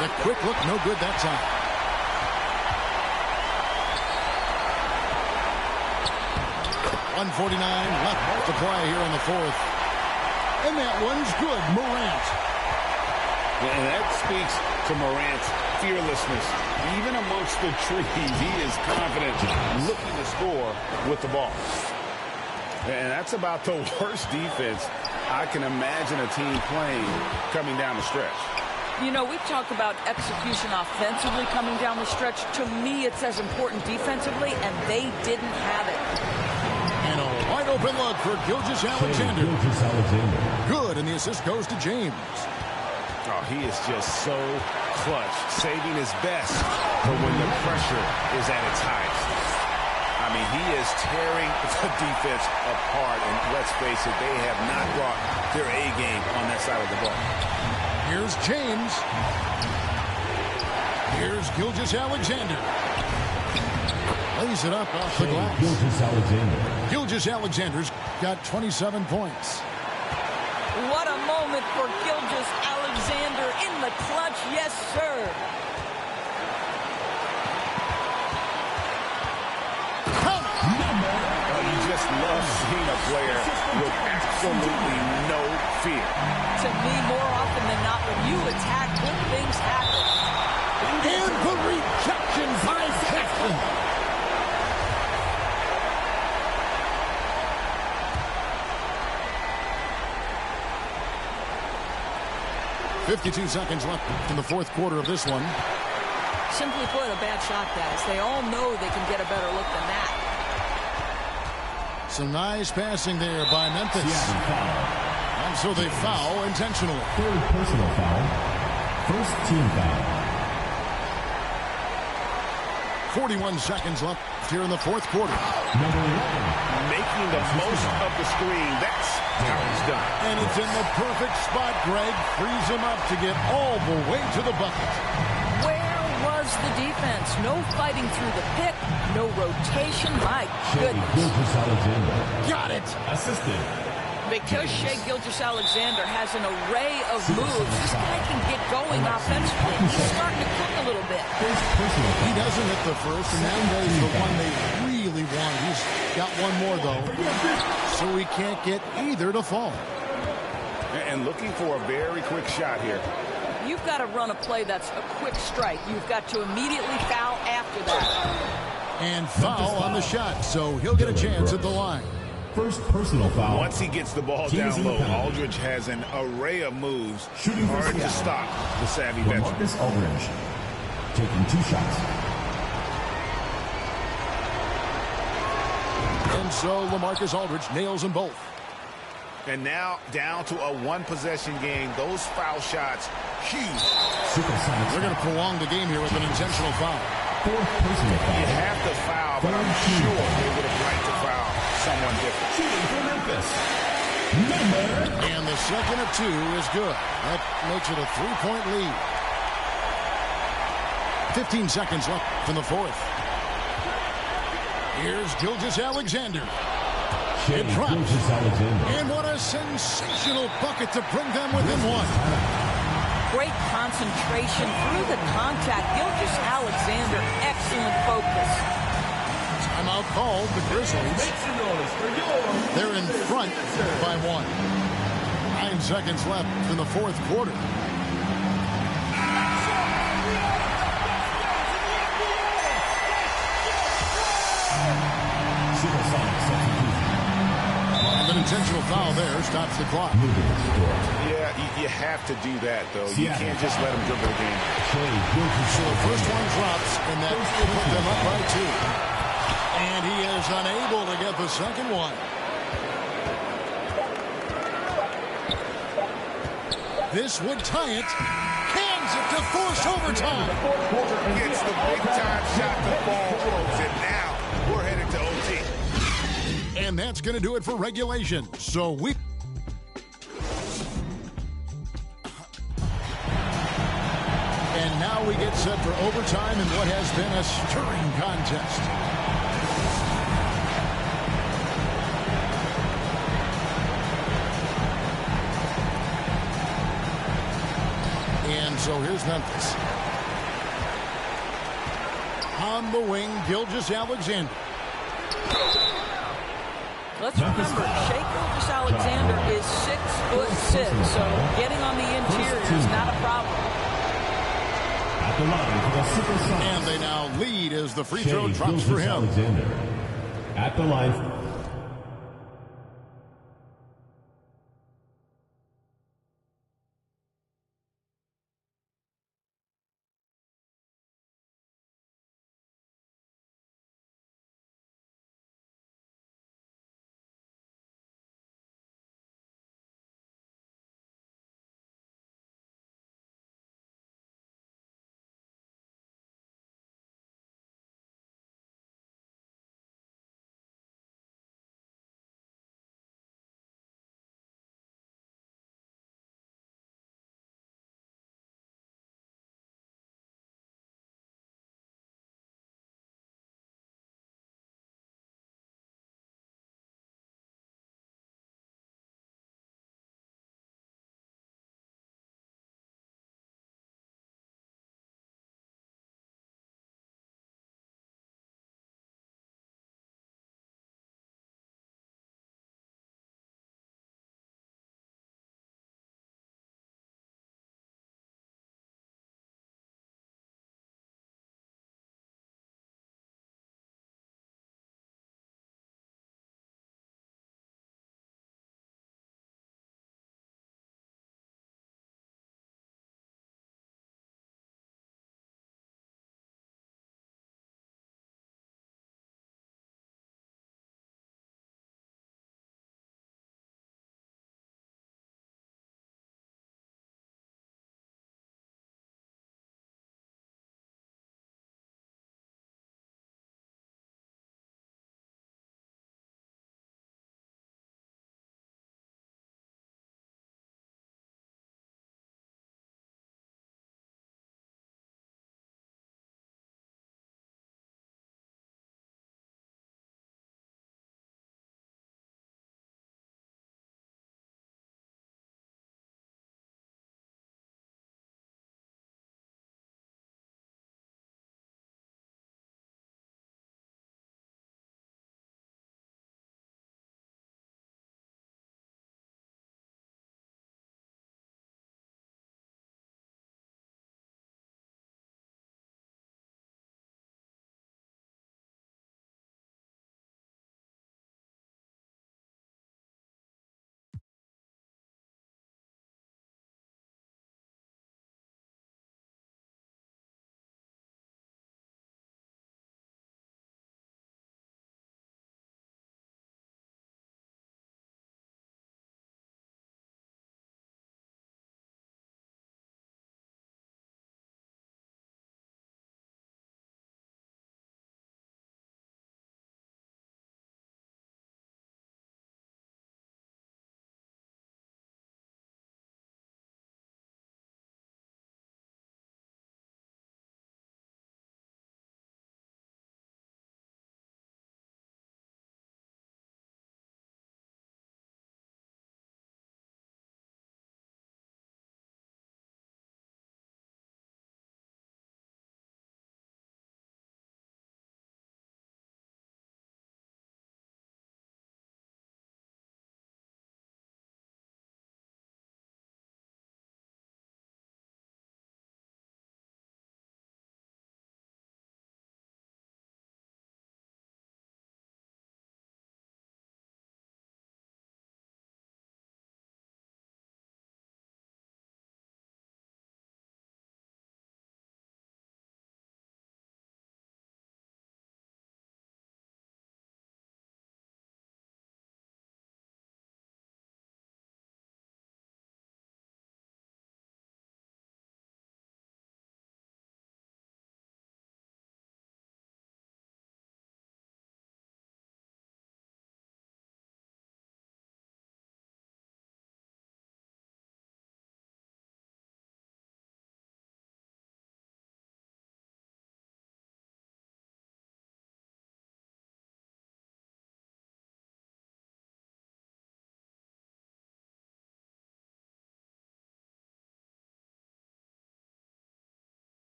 The quick look, no good that time. .149 left to play here in the 4th. And that one's good, Morant. And that speaks to Morant's fearlessness. Even amongst the trees, he is confident looking to score with the ball. And that's about the worst defense I can imagine a team playing coming down the stretch. You know, we've talked about execution offensively coming down the stretch. To me, it's as important defensively, and they didn't have it. And a wide open look for Gilgeous-Alexander. Good, and the assist goes to James. Oh, he is just so clutch, saving his best for when the pressure is at its highest. I mean, he is tearing the defense apart, and let's face it, they have not brought their A game on that side of the ball. Here's James. Here's Gilgeous-Alexander. Lays it up off the glass. Gilgeous-Alexander. Gilgeous-Alexander's got 27 points. What a moment for Gilgeous-Alexander in the clutch. Yes, sir. You just love seeing a player with absolutely no fear. To me, more often than not, when you attack, good things happen. And the rejection by Kaplan. .52 seconds left in the 4th quarter of this one. Simply put, a bad shot, guys. They all know they can get a better look than that. Some nice passing there by Memphis. And so they foul intentionally. 3rd personal foul. 1st team foul. 41 seconds left here in the 4th quarter. Number 11. Making the most of the screen. That's how it's done. And it's in the perfect spot, Greg. Frees him up to get all the way to the bucket. Where was the defense? No fighting through the pick. No rotation. My goodness. Gilgeous-Alexander. Got it. Assisted. Because Shai Gilgeous-Alexander has an array of moves, this guy can get going offensively. He's starting to cook a little bit. He doesn't hit the first, and that is the one they really want. He's got one more, though, so he can't get either to fall. And looking for a very quick shot here. You've got to run a play that's a quick strike. You've got to immediately foul after that. And foul on the shot, so he'll get a chance at the line. 1st personal foul. Once he gets the ball down low, Aldridge has an array of moves. Shooting hard to stop the savvy veteran. Marcus Aldridge taking 2 shots. And so LaMarcus Aldridge nails them both. And now down to a 1-possession game. Those foul shots, huge. Supersonics. They're going to prolong the game here with an intentional foul. 4th personal foul. You have to foul, but I'm sure they would have liked to foul someone different. Shooting for Memphis. And the second of 2 is good. That makes it a 3-point lead. 15 seconds left in the 4th. Here's Gilgeous-Alexander. It drops. And what a sensational bucket to bring them within 1. Great concentration through the contact. Gilgeous-Alexander, excellent focus. Timeout called. The Grizzlies. They're in front by 1. 9 seconds left in the 4th quarter. And an intentional foul there stops the clock. Yeah, you have to do that, though. You can't just let them dribble the game. So the first one drops, and that will put them up by 2. And he is unable to get the second one. This would tie it. Hands it to force overtime. Gets the big-time shot to fall, folks, and now we're headed to OT. And that's going to do it for regulation. So we... And now we get set for overtime in what has been a stirring contest. And so here's Memphis. On the wing, Gilgeous-Alexander. Let's remember, Shai Gilgeous-Alexander is 6'6", so getting on the interior is not a problem. At the line for the Supersonics. And they now lead as the free throw drops for him. Alexander. At the line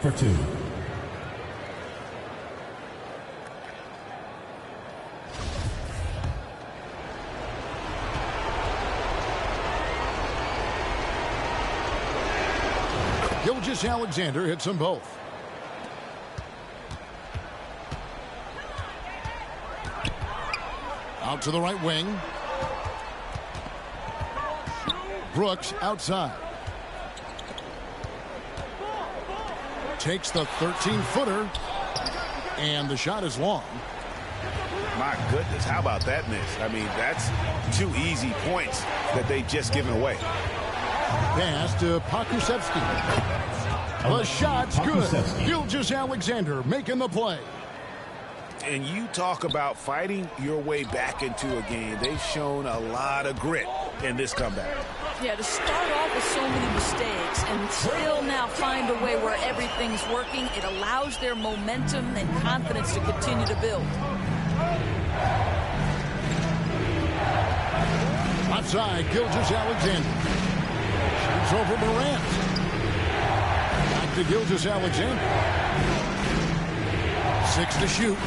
for two. Gilgeous-Alexander hits them both. Out to the right wing. Brooks outside. Takes the 13-footer. And the shot is long. My goodness, how about that miss? I mean, that's 2 easy points that they just given away. Pass to Pokusevski. The shot's good. Gilgeous-Alexander making the play. And you talk about fighting your way back into a game. They've shown a lot of grit in this comeback. Yeah, to start off with so many mistakes and still now find a way where everything's working, it allows their momentum and confidence to continue to build. Outside, Gilgeous-Alexander. Shoots over Morant. Back to Gilgeous-Alexander. 6 to shoot.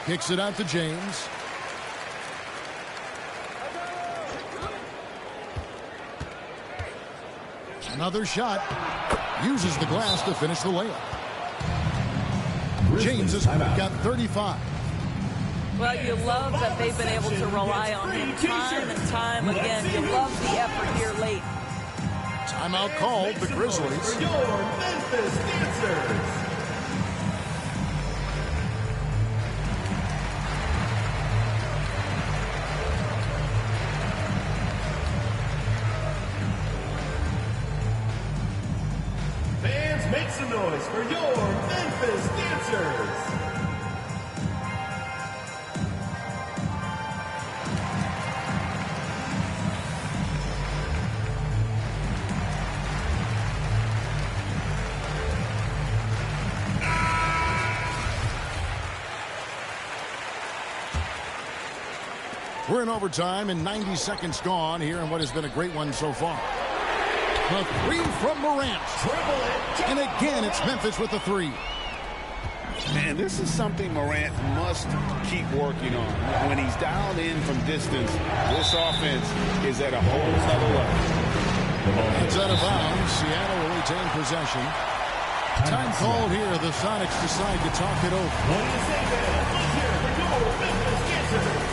Kicks it out to James. Another shot. Uses the glass to finish the layup. James has got 35. Well, you love that they've been able to rely on him time and time again. You love the effort here late. Timeout called, the Grizzlies. For your Memphis Dancers. Fans, make some noise for your Memphis Dancers. We're in overtime and 90 seconds gone here in what has been a great one so far. The 3 from Morant. And again, it's Memphis with the 3. Man, this is something Morant must keep working on. When he's dialed in from distance, this offense is at a whole other level. It's out of bounds. Seattle will retain possession. Time called here. The Sonics decide to talk it over. What do you say, fans? Let's hear it for your Memphis Dancers.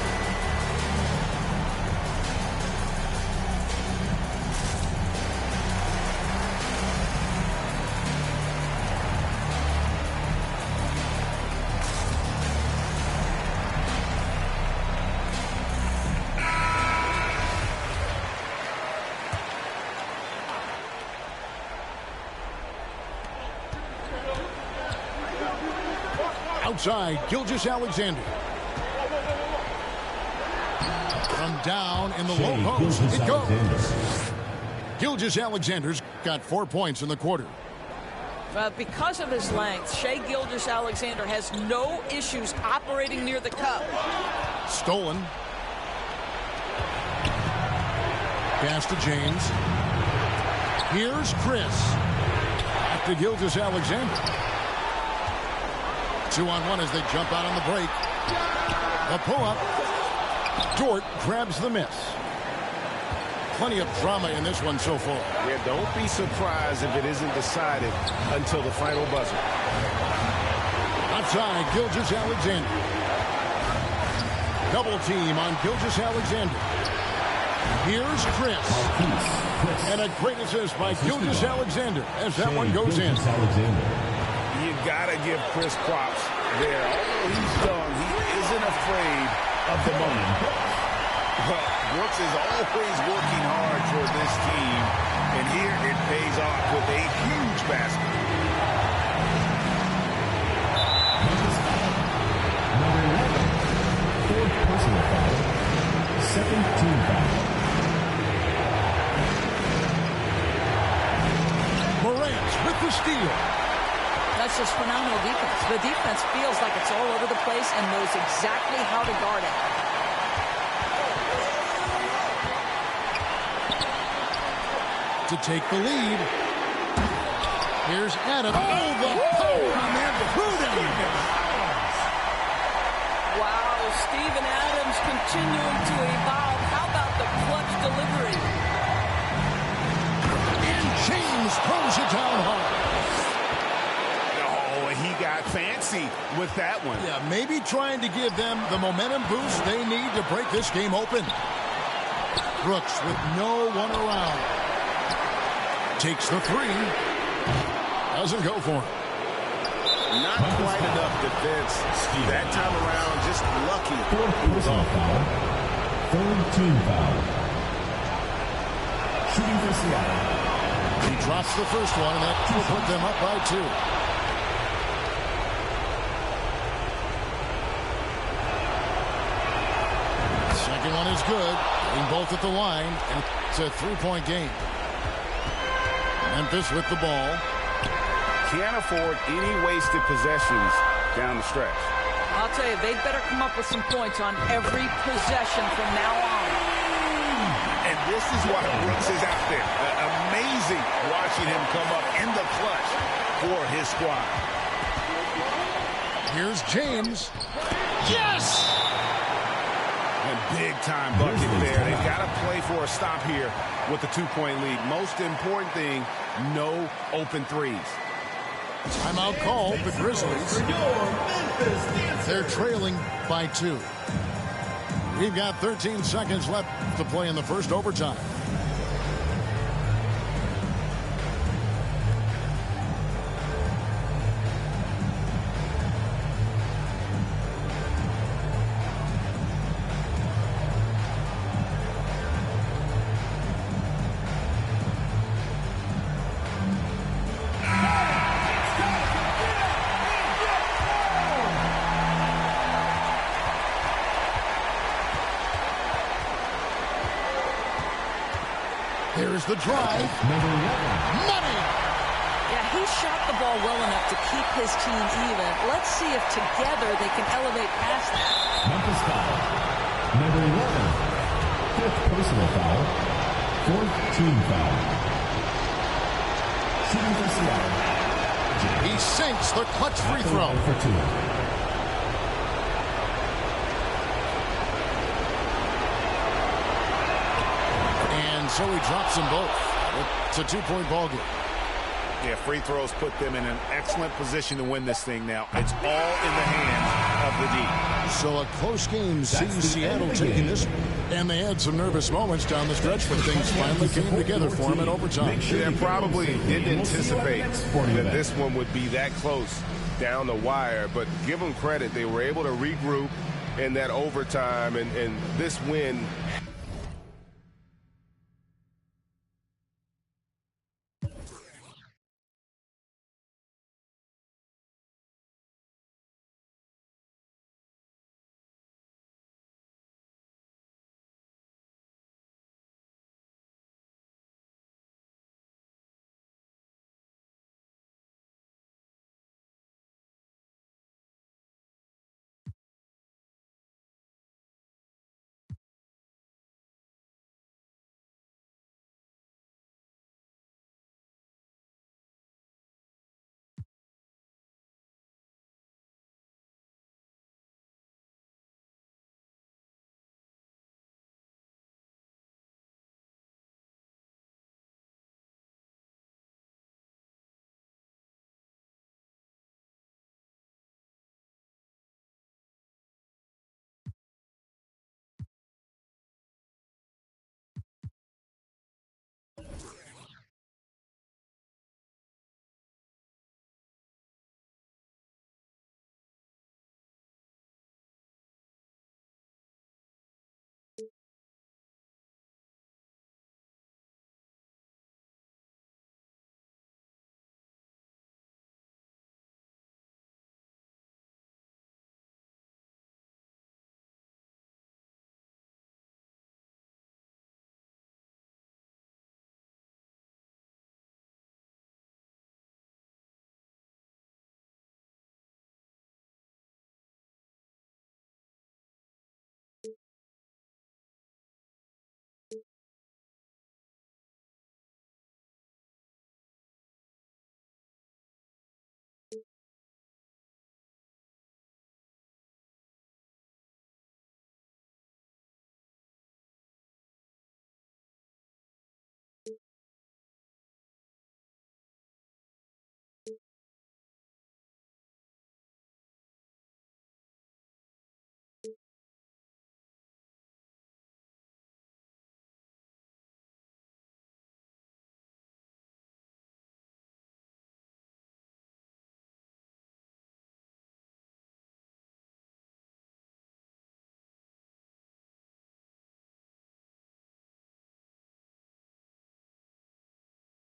Outside, Gilgeous-Alexander. From down in the low post, it goes. Gilgeous-Alexander's got 4 points in the quarter. Because of his length, Shai Gilgeous-Alexander has no issues operating near the cup. Stolen. Pass to James. Here's Chris. Back to Gilgeous-Alexander. 2-on-1 as they jump out on the break. The pull-up. Dort grabs the miss. Plenty of drama in this one so far. Yeah, don't be surprised if it isn't decided until the final buzzer. Outside, Gilgeous-Alexander. Double team on Gilgeous-Alexander. Here's Chris. And a great assist by Gilgeous-Alexander as that one goes in. You gotta give Chris props there. Although he's young, he isn't afraid of the moment. But Brooks is always working hard for this team, and here it pays off with a huge basket. Number 11, fourth personal foul, second team foul. Morant with the steal. That's just phenomenal defense. The defense feels like it's all over the place and knows exactly how to guard it. To take the lead. Here's Adams. Oh, the power on that threw down. Wow, Steven Adams continuing to evolve. How about the clutch delivery? And James throws it down hard. Oh, he got fancy with that one. Yeah, maybe trying to give them the momentum boost they need to break this game open. Brooks with no one around. Takes the three. Doesn't go for him. Not quite enough defense. That time around, just lucky. Personal foul. Third team foul. Shooting for Seattle. He drops the first one, and that will put them up by 2. Second one is good. Getting both at the line, and it's a 3-point game. Memphis with the ball. Can't afford any wasted possessions down the stretch. I'll tell you, they'd better come up with some points on every possession from now on. And this is why Brooks is out there. Amazing watching him come up in the clutch for his squad. Here's James. Yes! And big-time bucket there. They've got to play for a stop here with the 2-point lead. Most important thing, no open threes. Timeout called the Grizzlies. They're trailing by 2. We've got 13 seconds left to play in the first overtime. Here's the drive. Money! Yeah, he shot the ball well enough to keep his team even. Let's see if together they can elevate past that. Memphis foul. Number 11. Fifth personal foul. Fourth team foul. Shooting for Seattle. He sinks the clutch free throw. For 2. So he drops them both. It's a 2-point ball game. Yeah, free throws put them in an excellent position to win this thing now. It's all in the hands of the D. So a close game sees Seattle taking this. And they had some nervous moments down the stretch, but things finally came together for them in overtime. They probably didn't anticipate that this one would be that close down the wire, but give them credit. They were able to regroup in that overtime, and this win